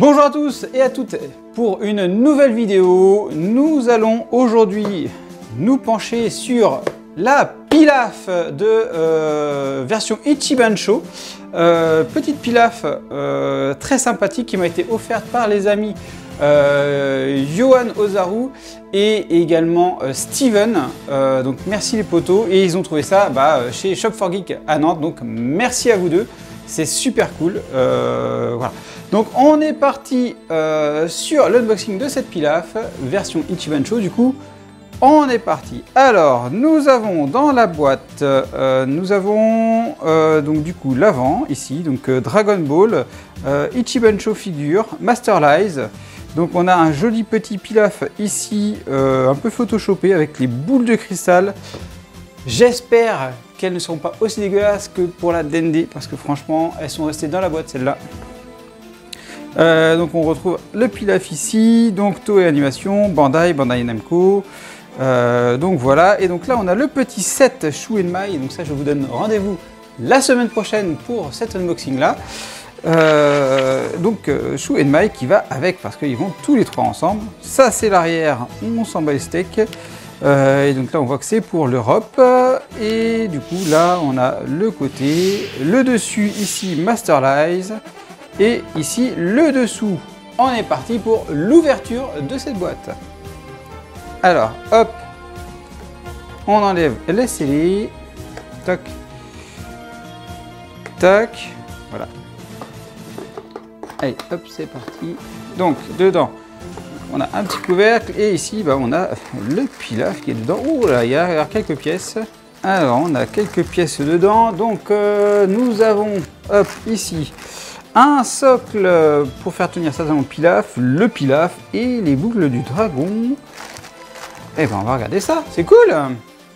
Bonjour à tous et à toutes, pour une nouvelle vidéo, nous allons aujourd'hui nous pencher sur la Pilaf de version Ichiban Sho. Petite Pilaf très sympathique qui m'a été offerte par les amis Johan Ozaru et également Steven. Donc merci les potos, et ils ont trouvé ça chez Shop4Geek à Nantes, donc merci à vous deux, c'est super cool. Voilà. Donc on est parti sur l'unboxing de cette Pilaf version Ichiban Sho. Du coup on est parti. Alors nous avons dans la boîte donc du coup l'avant ici, donc Dragon Ball, Ichiban Sho figure, Masterlize. Donc on a un joli petit Pilaf ici, un peu photoshopé avec les boules de cristal. J'espère qu'elles ne seront pas aussi dégueulasses que pour la Dende, parce que franchement elles sont restées dans la boîte celles-là. Donc on retrouve le Pilaf ici, donc Toei Animation, Bandai Namco. Donc voilà, et donc là on a le petit set Shu & Mai, donc ça je vous donne rendez-vous la semaine prochaine pour cet unboxing là. Donc Shu & Mai qui va avec, parce qu'ils vont tous les trois ensemble. Ça c'est l'arrière, on s'en bat les steaks. Et donc là on voit que c'est pour l'Europe, et du coup là on a le côté, le dessus ici Masterlize, et ici le dessous. On est parti pour l'ouverture de cette boîte. Alors hop, on enlève les scellés, tac, tac, voilà. Allez hop, c'est parti. Donc dedans on a un petit couvercle, et ici on a le Pilaf qui est dedans. Oh là, il y a quelques pièces. Alors on a quelques pièces dedans. Donc nous avons hop ici un socle pour faire tenir ça dans le Pilaf, le Pilaf et les boucles du dragon. Et on va regarder ça, c'est cool.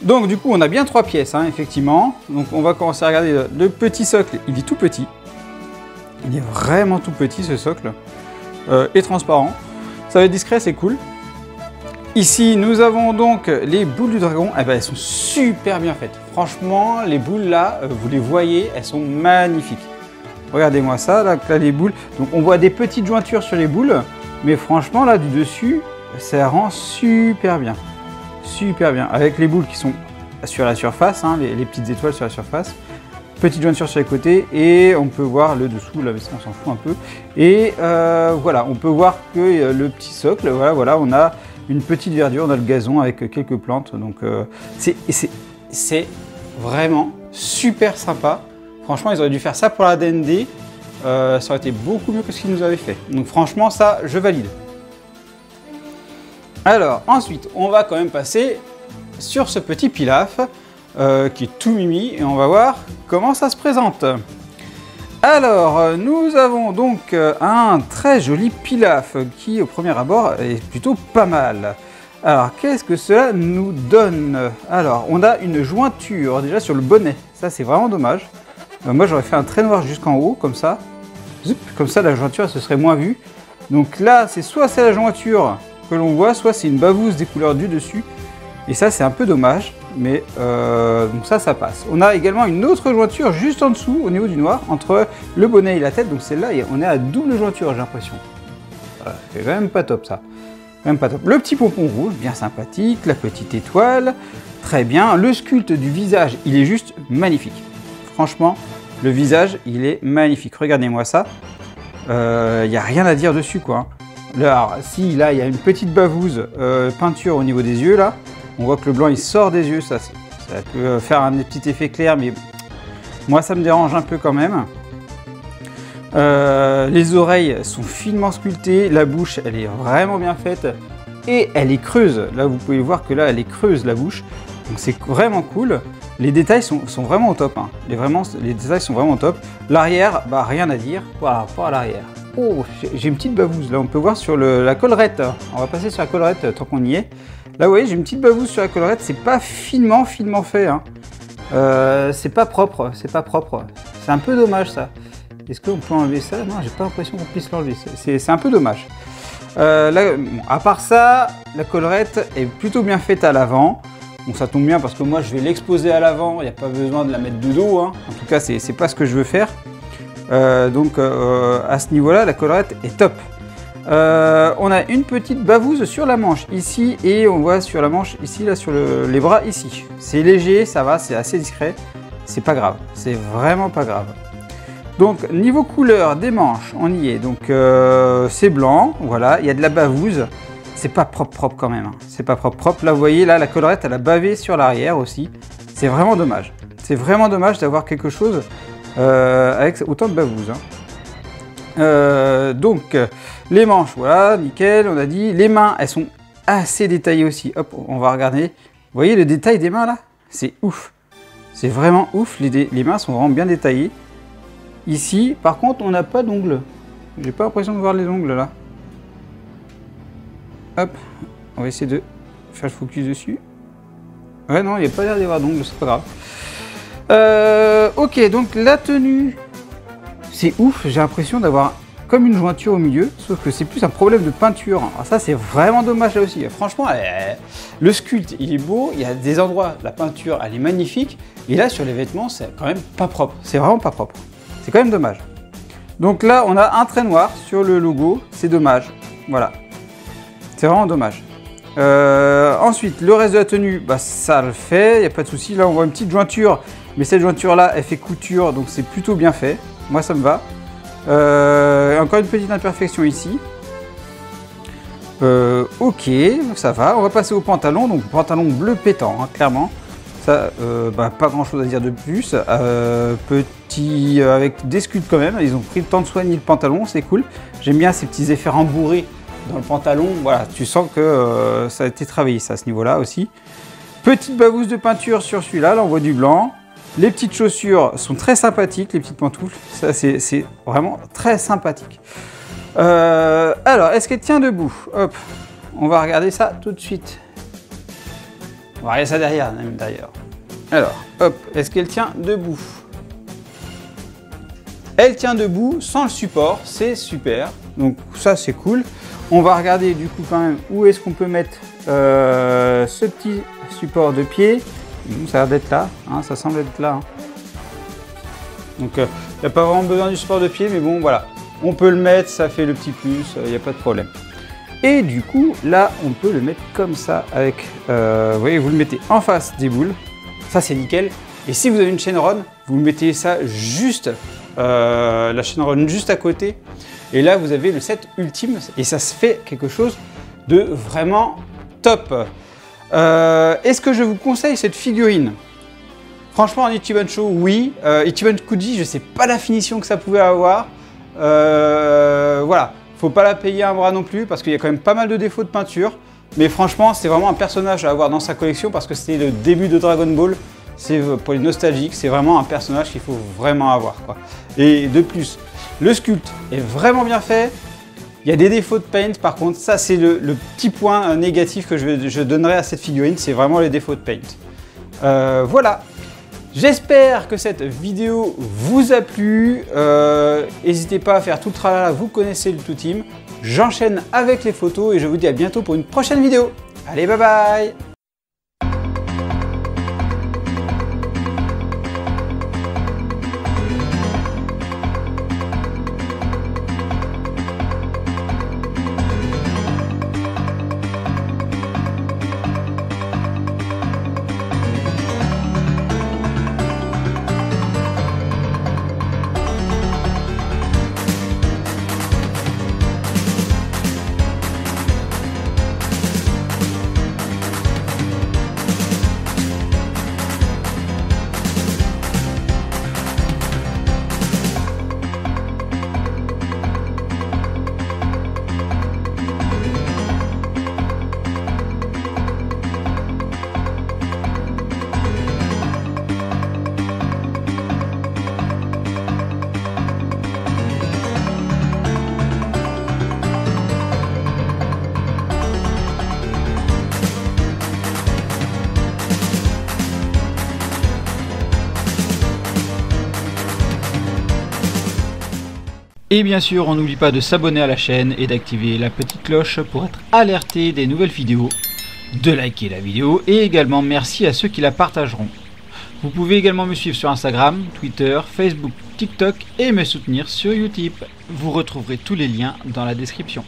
Donc du coup on a bien trois pièces, hein, effectivement. Donc on va commencer à regarder le petit socle. Il est tout petit. Il est vraiment tout petit ce socle, et transparent. Ça va être discret, c'est cool. Ici, nous avons donc les boules du dragon. Eh ben, elles sont super bien faites. Franchement, les boules là, vous les voyez, elles sont magnifiques. Regardez-moi ça, là les boules. Donc on voit des petites jointures sur les boules, mais franchement là du dessus, ça rend super bien. Super bien. Avec les boules qui sont sur la surface, hein, les petites étoiles sur la surface. Petite jointure sur les côtés, et on peut voir le dessous, là on s'en fout un peu. Et voilà, on peut voir que le petit socle, voilà, on a une petite verdure, on a le gazon avec quelques plantes. Donc c'est vraiment super sympa. Franchement, ils auraient dû faire ça pour la Dende, ça aurait été beaucoup mieux que ce qu'ils nous avaient fait. Donc franchement, ça, je valide. Alors ensuite, on va quand même passer sur ce petit Pilaf. Qui est tout mimi, et on va voir comment ça se présente. Alors nous avons donc un très joli Pilaf qui au premier abord est plutôt pas mal. Alors qu'est-ce que cela nous donne? Alors on a une jointure déjà sur le bonnet, ça c'est vraiment dommage. Moi j'aurais fait un trait noir jusqu'en haut comme ça. Comme ça la jointure elle se serait moins vue. Donc là c'est soit c'est la jointure que l'on voit, soit c'est une bavouse des couleurs du dessus. Et ça c'est un peu dommage, mais donc ça passe. On a également une autre jointure juste en dessous, au niveau du noir, entre le bonnet et la tête. Donc celle-là, on est à double jointure, j'ai l'impression. Voilà, c'est quand même pas top ça. Même pas top. Le petit pompon rouge, bien sympathique, la petite étoile, très bien. Le sculpte du visage, il est juste magnifique. Franchement, le visage, il est magnifique. Regardez-moi ça. Il n'y a rien à dire dessus, quoi. Là, alors, si, là, il y a une petite bavouse peinture au niveau des yeux, là. On voit que le blanc il sort des yeux, ça peut faire un petit effet clair, mais moi ça me dérange un peu quand même. Les oreilles sont finement sculptées, la bouche elle est vraiment bien faite, et elle est creuse. Là vous pouvez voir que là elle est creuse la bouche, donc c'est vraiment cool. Les détails sont vraiment au top, hein. Les détails sont vraiment au top. L'arrière, rien à dire par rapport à l'arrière. Oh, j'ai une petite bavouse, là on peut voir sur la collerette. On va passer sur la collerette tant qu'on y est. Là vous voyez, j'ai une petite bavouse sur la collerette, c'est pas finement fait, hein. C'est pas propre, c'est un peu dommage ça. Est-ce qu'on peut enlever ça? Non, j'ai pas l'impression qu'on puisse l'enlever, c'est un peu dommage. Là, bon, à part ça, la collerette est plutôt bien faite à l'avant. Bon, ça tombe bien parce que moi je vais l'exposer à l'avant, il n'y a pas besoin de la mettre de dos, hein. En tout cas c'est pas ce que je veux faire. Donc à ce niveau-là, la collerette est top. On a une petite bavouse sur la manche ici et on voit sur la manche ici, là sur les bras ici. C'est léger, ça va, c'est assez discret. C'est pas grave, c'est vraiment pas grave. Donc niveau couleur des manches, on y est. Donc c'est blanc, voilà, il y a de la bavouse. C'est pas propre quand même, hein. C'est pas propre. Là vous voyez, là la collerette elle a bavé sur l'arrière aussi. C'est vraiment dommage. C'est vraiment dommage d'avoir quelque chose avec autant de bavouse, hein. Donc les manches, voilà, nickel, on a dit. Les mains, elles sont assez détaillées aussi. Hop, on va regarder. Vous voyez le détail des mains là? C'est ouf. C'est vraiment ouf, les mains sont vraiment bien détaillées. Ici, par contre, on n'a pas d'ongles. J'ai pas l'impression de voir les ongles là. Hop, on va essayer de faire le focus dessus. Ouais, non, il n'y a pas l'air d'y avoir d'ongles, c'est pas grave. Ok, donc la tenue, c'est ouf, j'ai l'impression d'avoir comme une jointure au milieu, sauf que c'est plus un problème de peinture. Alors ça, c'est vraiment dommage là aussi. Franchement, le sculpte, il est beau, il y a des endroits, la peinture, elle est magnifique, et là, sur les vêtements, c'est quand même pas propre. C'est vraiment pas propre. C'est quand même dommage. Donc là, on a un trait noir sur le logo, c'est dommage. Voilà. C'est vraiment dommage. Ensuite, le reste de la tenue, bah, ça le fait, il n'y a pas de souci. Là, on voit une petite jointure, mais cette jointure-là, elle fait couture, donc c'est plutôt bien fait. Moi, ça me va. Encore une petite imperfection ici. Ok, donc ça va. On va passer au pantalon. Donc, pantalon bleu pétant, hein, clairement. Ça, bah, pas grand-chose à dire de plus. Petit, avec des sculptes quand même. Ils ont pris le temps de soigner le pantalon, c'est cool. J'aime bien ces petits effets rembourrés dans le pantalon. Voilà, tu sens que ça a été travaillé, ça, à ce niveau-là aussi. Petite bavouse de peinture sur celui-là. Là, on voit du blanc. Les petites chaussures sont très sympathiques, les petites pantoufles. Ça, c'est vraiment très sympathique. Alors, est-ce qu'elle tient debout? Hop, on va regarder ça tout de suite. On va regarder ça derrière, même d'ailleurs. Alors, hop, est-ce qu'elle tient debout? Elle tient debout sans le support, c'est super. Donc ça, c'est cool. On va regarder du coup quand même où est-ce qu'on peut mettre ce petit support de pied. Ça a l'air d'être là, hein, ça semble être là. Hein. Donc il n'y a pas vraiment besoin du support de pied, mais bon voilà. On peut le mettre, ça fait le petit plus, il n'y a pas de problème. Et du coup, là, on peut le mettre comme ça avec... vous voyez, vous le mettez en face des boules. Ça, c'est nickel. Et si vous avez une chaîne run, vous mettez ça juste... la chaîne run juste à côté. Et là, vous avez le set ultime. Et ça se fait quelque chose de vraiment top. Est-ce que je vous conseille cette figurine? Franchement, en Ichiban Show, oui. Ichiban Kuji, je ne sais pas la finition que ça pouvait avoir. Voilà. Faut pas la payer un bras non plus parce qu'il y a quand même pas mal de défauts de peinture. Mais franchement, c'est vraiment un personnage à avoir dans sa collection parce que c'était le début de Dragon Ball. C'est pour les nostalgiques, c'est vraiment un personnage qu'il faut vraiment avoir, quoi. Et de plus, le sculpte est vraiment bien fait. Il y a des défauts de paint, par contre, ça c'est le petit point négatif que je donnerais à cette figurine, c'est vraiment les défauts de paint. Voilà. J'espère que cette vidéo vous a plu. N'hésitez pas à faire tout le tralala, vous connaissez le tout team. J'enchaîne avec les photos et je vous dis à bientôt pour une prochaine vidéo. Allez, bye bye! Et bien sûr, on n'oublie pas de s'abonner à la chaîne et d'activer la petite cloche pour être alerté des nouvelles vidéos, de liker la vidéo et également merci à ceux qui la partageront. Vous pouvez également me suivre sur Instagram, Twitter, Facebook TikTok et me soutenir sur Utip. Vous retrouverez tous les liens dans la description.